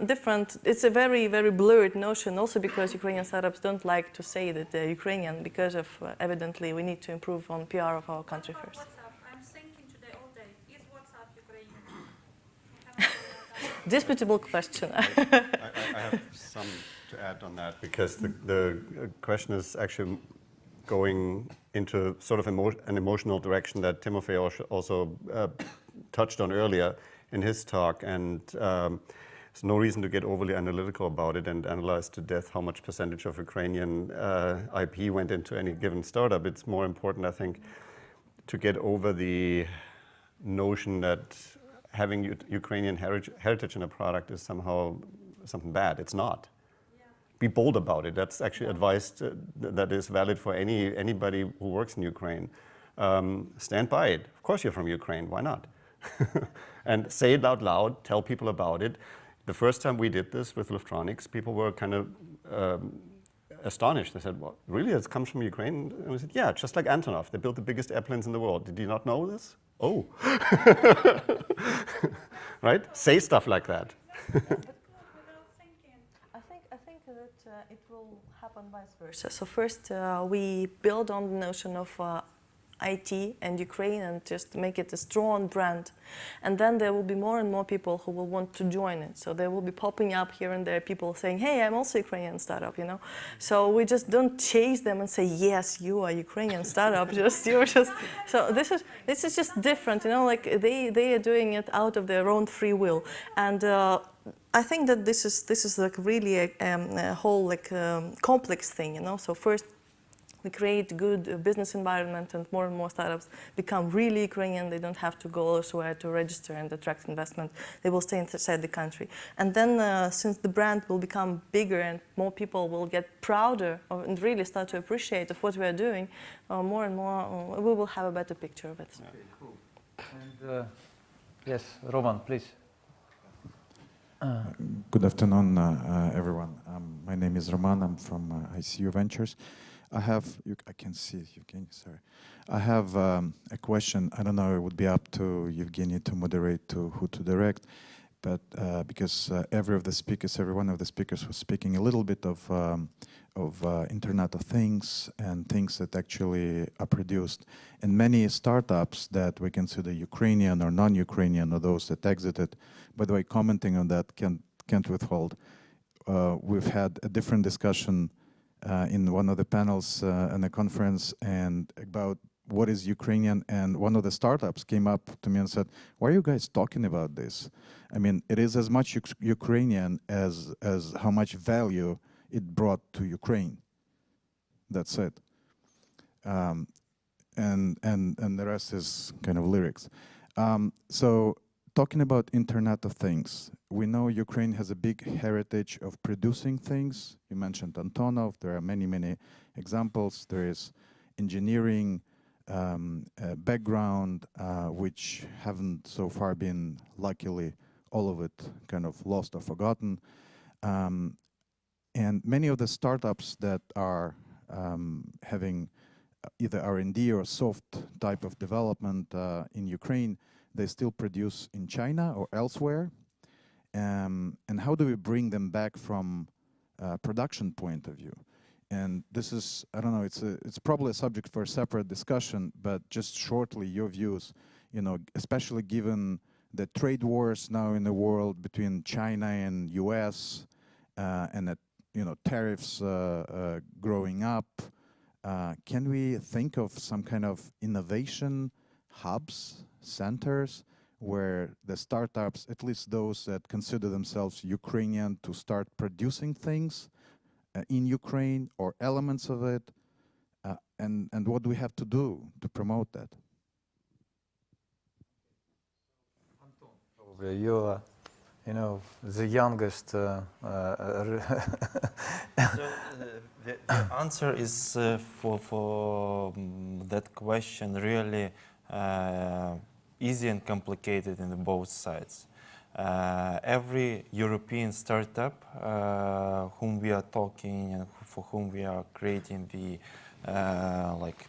different. It's a very, very blurred notion, also because Ukrainian startups don't like to say that they're Ukrainian, because of, evidently, we need to improve on PR of our country first. WhatsApp. I'm thinking today all day. Is WhatsApp Ukrainian? Disputable question. I have some to add on that, because the question is actually going into sort of an emotional direction that Timofey also touched on earlier in his talk, and there's no reason to get overly analytical about it and analyze to death how much percentage of Ukrainian IP went into any given startup. It's more important, I think, to get over the notion that having Ukrainian heritage in a product is somehow something bad. It's not. Be bold about it. That's actually advice that is valid for anybody who works in Ukraine. Stand by it. Of course you're from Ukraine. Why not? And say it out loud. Tell people about it. The first time we did this with Luftronix, people were kind of astonished. They said, "Well, really? It comes from Ukraine?" And we said, "Yeah, just like Antonov. They built the biggest airplanes in the world. Did you not know this?" Oh. Right? Say stuff like that. I think that it will happen vice versa. So first, we build on the notion of IT and Ukraine and just make it a strong brand. And then there will be more and more people who will want to join it. So there will be popping up here and there people saying, "Hey, I'm also a Ukrainian startup," you know. So we just don't chase them and say, "Yes, you are Ukrainian startup." So this is just different, you know. Like they are doing it out of their own free will. And I think that this is like really a whole complex thing, you know. So first, we create good business environment, and more startups become really Ukrainian. They don't have to go elsewhere to register and attract investment. They will stay inside the country. And then since the brand will become bigger and more people will get prouder and really start to appreciate of what we are doing, more and more we will have a better picture of it. Okay, cool. And yes, Roman, please. Good afternoon, everyone. My name is Roman. I'm from ICU Ventures. I can see Evgeni, sorry. I have a question. I don't know, it would be up to Evgeni to moderate, to who to direct, but because every one of the speakers was speaking a little bit of Internet of Things and things that actually are produced. And many startups that we consider Ukrainian or non-Ukrainian, or those that exited, by the way, commenting on that, can't withhold. We've had a different discussion in one of the panels in a conference and about what is Ukrainian, and one of the startups came up to me and said, "Why are you guys talking about this? I mean, it is as much Ukrainian as how much value it brought to Ukraine. That's it." And the rest is kind of lyrics. So talking about Internet of Things, we know Ukraine has a big heritage of producing things. You mentioned Antonov. There are many, many examples. There is engineering background, which haven't so far been, luckily, all of it kind of lost or forgotten. And many of the startups that are having either R&D or soft type of development in Ukraine, they still produce in China or elsewhere. And how do we bring them back from a production point of view? And this is, I don't know, it's probably a subject for a separate discussion, but just shortly, your views, you know, especially given the trade wars now in the world between China and US, and that, you know, tariffs growing up, can we think of some kind of innovation hubs, centers, where the startups, at least those that consider themselves Ukrainian, to start producing things in Ukraine or elements of it? And what do we have to do to promote that? Probably you're, you know, the youngest. So the answer is for that question really easy and complicated in both sides. Every European startup whom we are talking and for whom we are creating the like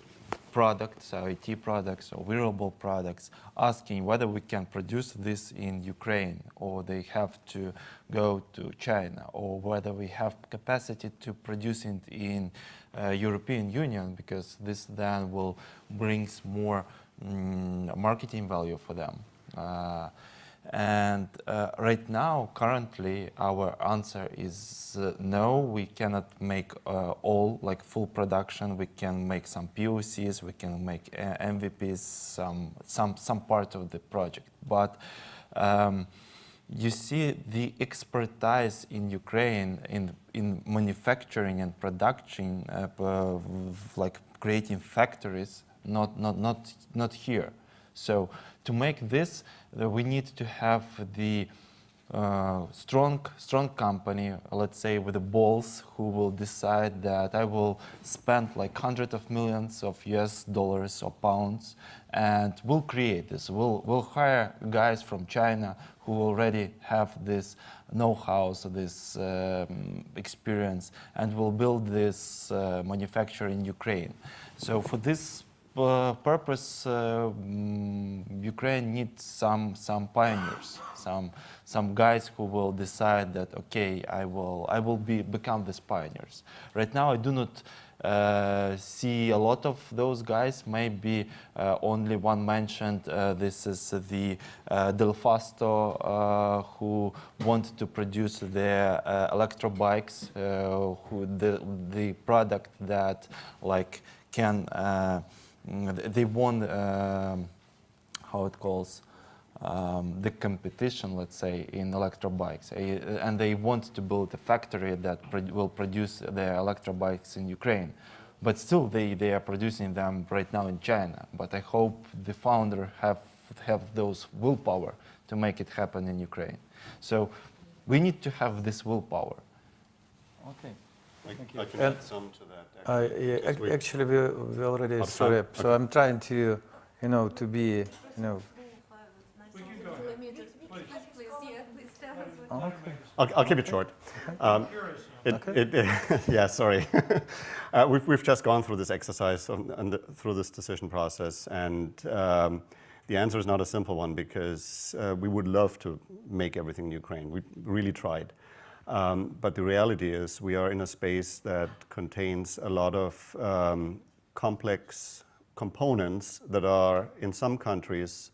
products, IT products or wearable products, asking whether we can produce this in Ukraine or they have to go to China, or whether we have capacity to produce it in European Union, because this then will brings more marketing value for them. And right now, currently, our answer is no. We cannot make all like full production. We can make some POCs, we can make MVPs, some part of the project. But you see, the expertise in Ukraine in manufacturing and production, like creating factories, not here. So to make this, we need to have the strong company, let's say with the balls, who will decide that I will spend like hundreds of millions of US dollars or pounds and we'll create this. We'll hire guys from China who already have this know-how, so this experience, and will build this manufacturer in Ukraine. So for this purpose, Ukraine needs some pioneers, some guys who will decide that okay, I will become these pioneers. Right now, I do not see a lot of those guys. Maybe only one mentioned. This is the Delfasto, who want to produce their electro bikes, who the product that like can. They won, how it calls, the competition, let's say, in electro bikes, and they want to build a factory that will produce their electro bikes in Ukraine. But still, they are producing them right now in China. But I hope the founder have those willpower to make it happen in Ukraine. So we need to have this willpower. Okay. I can add some to that. Yeah, actually, we already saw it. So I'm trying to, you know, to be, you know. Okay. I'll keep it short. Yeah, sorry. We've just gone through this exercise through this decision process, and the answer is not a simple one, because we would love to make everything in Ukraine. We really tried. But the reality is we are in a space that contains a lot of complex components that are, in some countries,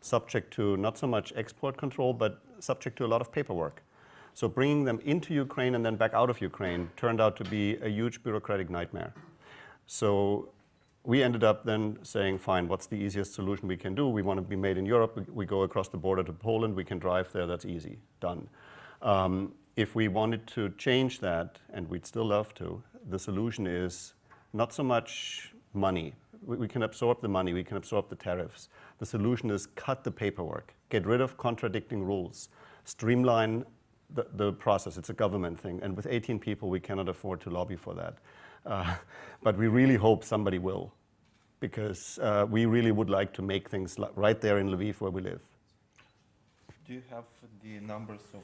subject to not so much export control, but subject to a lot of paperwork. So bringing them into Ukraine and then back out of Ukraine turned out to be a huge bureaucratic nightmare. So we ended up then saying, fine, what's the easiest solution we can do? We want to be made in Europe. We go across the border to Poland. We can drive there. That's easy. Done. If we wanted to change that, and we'd still love to, the solution is not so much money. We can absorb the money, we can absorb the tariffs. The solution is cut the paperwork, get rid of contradicting rules, streamline the process. It's a government thing, and with 18 people, we cannot afford to lobby for that. But we really hope somebody will, because we really would like to make things right there in Lviv where we live. Do you have the numbers of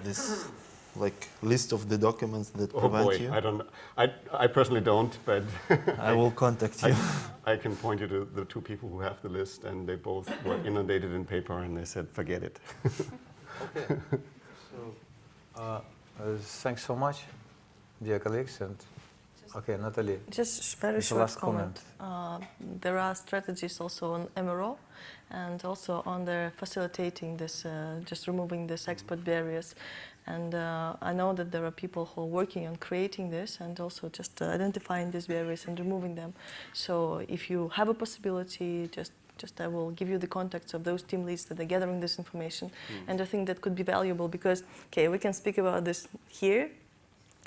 this, like, list of the documents that prevent you? I don't. I personally don't, but I will contact you. I can point you to the two people who have the list, and they both were inundated in paper, and they said, "Forget it." Okay. So, thanks so much, dear colleagues, and okay, Nataly. Just very short comment. There are strategies also on MRO, and also on the facilitating this, just removing these export barriers. And I know that there are people who are working on creating this and also just identifying these barriers and removing them. So if you have a possibility, just I will give you the contacts of those team leads that are gathering this information. And I think that could be valuable because, okay, we can speak about this here,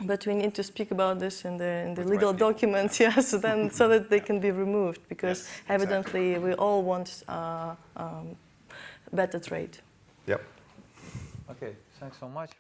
but we need to speak about this in the legal documents, yes, so that they can be removed, because Yes, evidently we all want better trade. Yep. Okay, thanks so much.